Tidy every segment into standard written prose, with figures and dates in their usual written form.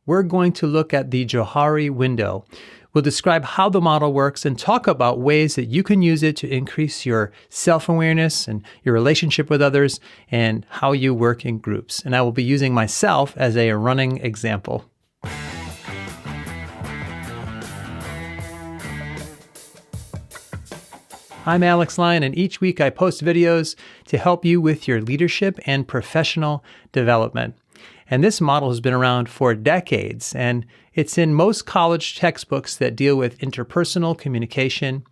we're going to look at the Johari window. We'll describe how the model works and talk about ways that you can use it to increase your self-awareness and your relationship with others and how you work in groups. And I will be using myself as a running example. I'm Alex Lyon, and each week I post videos to help you with your leadership and professional development. And this model has been around for decades, and it's in most college textbooks that deal with interpersonal communication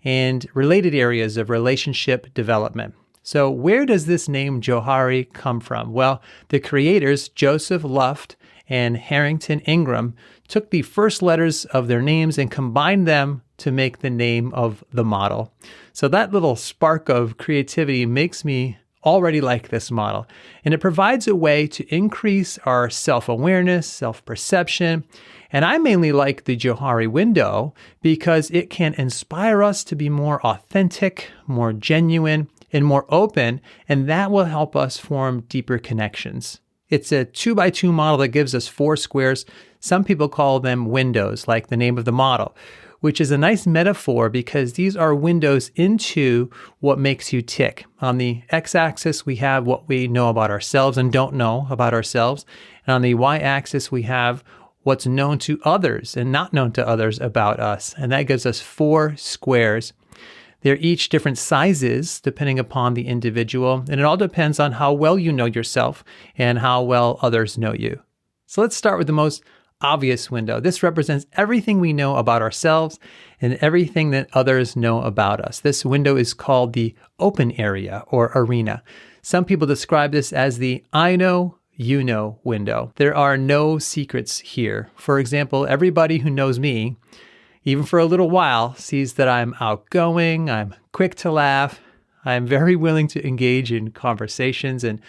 and related areas of relationship development. So where does this name Johari come from? Well, the creators, Joseph Luft and Harrington Ingram, took the first letters of their names and combined them to make the name of the model. So that little spark of creativity makes me already like this model. And it provides a way to increase our self-awareness, self-perception. And I mainly like the Johari window because it can inspire us to be more authentic, more genuine, and more open, and that will help us form deeper connections. It's a 2x2 model that gives us 4 squares. Some people call them windows, like the name of the model, which is a nice metaphor because these are windows into what makes you tick. On the x-axis, we have what we know about ourselves and don't know about ourselves. And on the y-axis, we have what's known to others and not known to others about us. And that gives us 4 squares. They're each different sizes depending upon the individual, and it all depends on how well you know yourself and how well others know you. So let's start with the most obvious window. This represents everything we know about ourselves and everything that others know about us. This window is called the open area or arena. Some people describe this as the I know, you know window. There are no secrets here. For example, everybody who knows me, even for a little while, sees that I'm outgoing, I'm quick to laugh, I'm very willing to engage in conversations and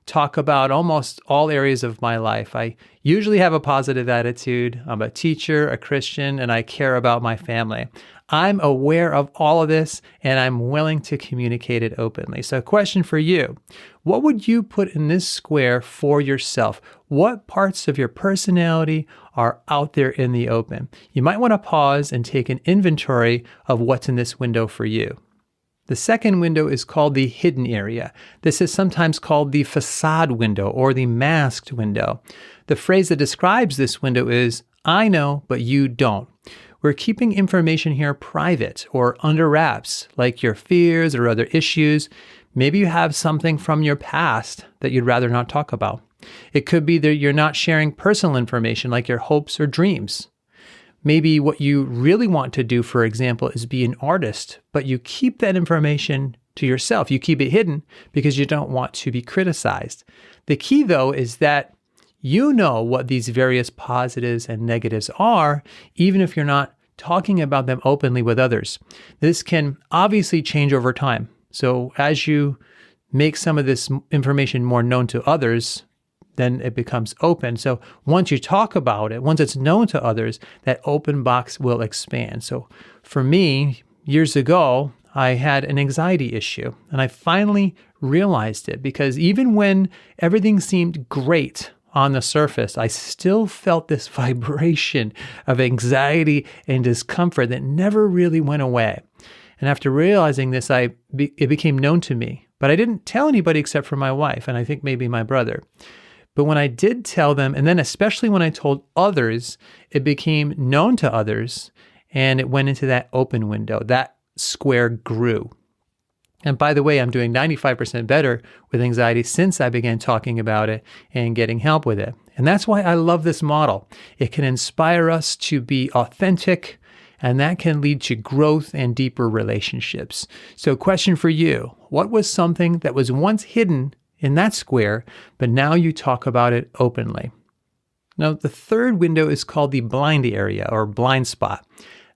talk about almost all areas of my life. I usually have a positive attitude. I'm a teacher, a Christian, and I care about my family. I'm aware of all of this, and I'm willing to communicate it openly. So a question for you, what would you put in this square for yourself? What parts of your personality are out there in the open? You might want to pause and take an inventory of what's in this window for you. The second window is called the hidden area. This is sometimes called the facade window or the masked window. The phrase that describes this window is, I know, but you don't. We're keeping information here private or under wraps, like your fears or other issues. Maybe you have something from your past that you'd rather not talk about. It could be that you're not sharing personal information like your hopes or dreams. Maybe what you really want to do, for example, is be an artist, but you keep that information to yourself. You keep it hidden because you don't want to be criticized. The key, though, is that you know what these various positives and negatives are, even if you're not talking about them openly with others. This can obviously change over time. So as you make some of this information more known to others, then it becomes open. So once you talk about it, once it's known to others, that open box will expand. So for me, years ago, I had an anxiety issue, and I finally realized it because even when everything seemed great on the surface, I still felt this vibration of anxiety and discomfort that never really went away. And after realizing this, it became known to me. But I didn't tell anybody except for my wife, and I think maybe my brother. But when I did tell them, and then especially when I told others, it became known to others, and it went into that open window. That square grew. And by the way, I'm doing 95% better with anxiety since I began talking about it and getting help with it. And that's why I love this model. It can inspire us to be authentic, and that can lead to growth and deeper relationships. So question for you, what was something that was once hidden in that square, but now you talk about it openly? Now, the third window is called the blind area or blind spot.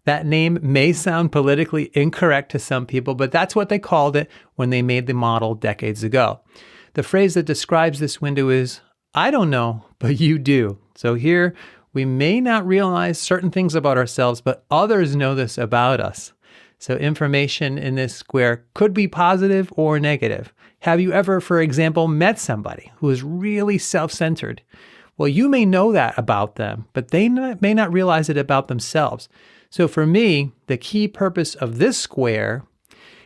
That name may sound politically incorrect to some people, but that's what they called it when they made the model decades ago. The phrase that describes this window is, I don't know, but you do. So here, we may not realize certain things about ourselves, but others know this about us. So information in this square could be positive or negative. Have you ever, for example, met somebody who is really self-centered? Well, you may know that about them, but they may not realize it about themselves. So for me, the key purpose of this square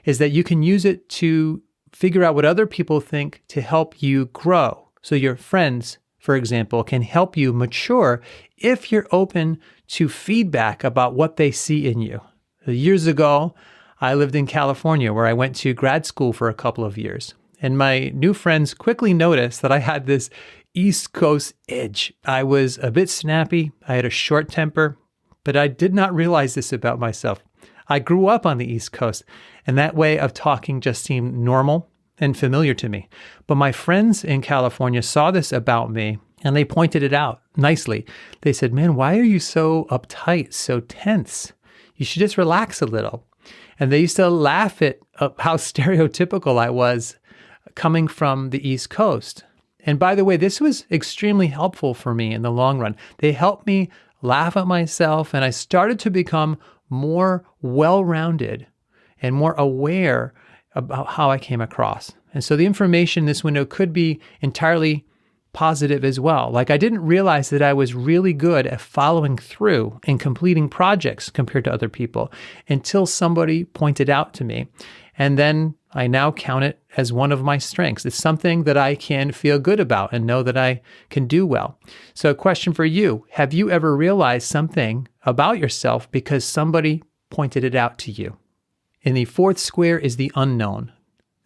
is that you can use it to figure out what other people think to help you grow. So your friends, for example, can help you mature if you're open to feedback about what they see in you. Years ago, I lived in California where I went to grad school for a couple of years. And my new friends quickly noticed that I had this East Coast edge. I was a bit snappy. I had a short temper, but I did not realize this about myself. I grew up on the East Coast, and that way of talking just seemed normal and familiar to me. But my friends in California saw this about me, and they pointed it out nicely. They said, "Man, why are you so uptight, so tense? You should just relax a little." And they used to laugh at how stereotypical I was coming from the East Coast. And by the way, this was extremely helpful for me in the long run. They helped me laugh at myself, and I started to become more well-rounded and more aware about how I came across. And so the information in this window could be entirely positive as well. Like I didn't realize that I was really good at following through and completing projects compared to other people until somebody pointed out to me. And then I now count it as one of my strengths. It's something that I can feel good about and know that I can do well. So a question for you, have you ever realized something about yourself because somebody pointed it out to you? And the fourth square is the unknown.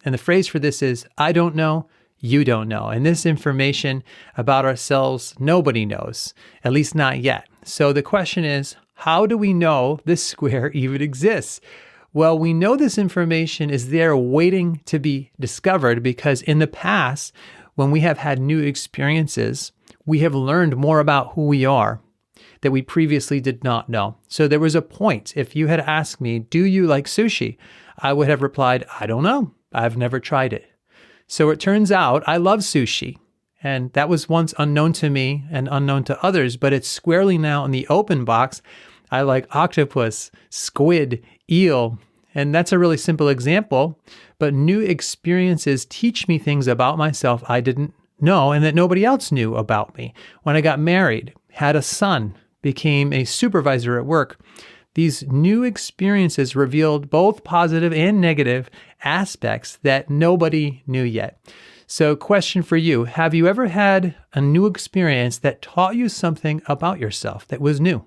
And the phrase for this is, I don't know, you don't know. And this information about ourselves, nobody knows, at least not yet. So the question is, how do we know this square even exists? Well, we know this information is there waiting to be discovered because in the past, when we have had new experiences, we have learned more about who we are that we previously did not know. So there was a point, if you had asked me, do you like sushi? I would have replied, I don't know. I've never tried it. So it turns out I love sushi. And that was once unknown to me and unknown to others, but it's squarely now in the open box. I like octopus, squid, eel, and that's a really simple example, but new experiences teach me things about myself I didn't know and that nobody else knew about me. When I got married, had a son, became a supervisor at work, these new experiences revealed both positive and negative aspects that nobody knew yet. So question for you, have you ever had a new experience that taught you something about yourself that was new?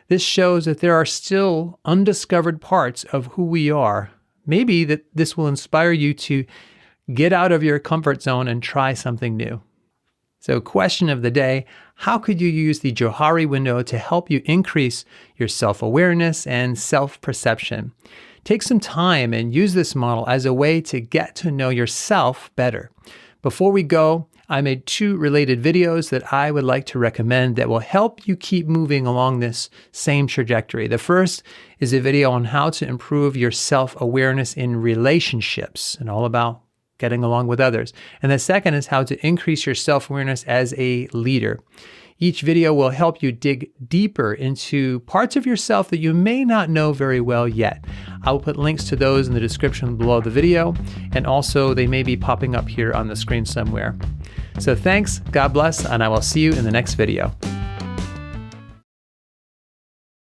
This shows that there are still undiscovered parts of who we are. Maybe that this will inspire you to get out of your comfort zone and try something new. So question of the day, how could you use the Johari window to help you increase your self-awareness and self-perception? Take some time and use this model as a way to get to know yourself better. Before we go, I made 2 related videos that I would like to recommend that will help you keep moving along this same trajectory. The first is a video on how to improve your self-awareness in relationships and all about getting along with others. And the second is how to increase your self-awareness as a leader. Each video will help you dig deeper into parts of yourself that you may not know very well yet. I will put links to those in the description below the video, and also they may be popping up here on the screen somewhere. So thanks, God bless, and I will see you in the next video.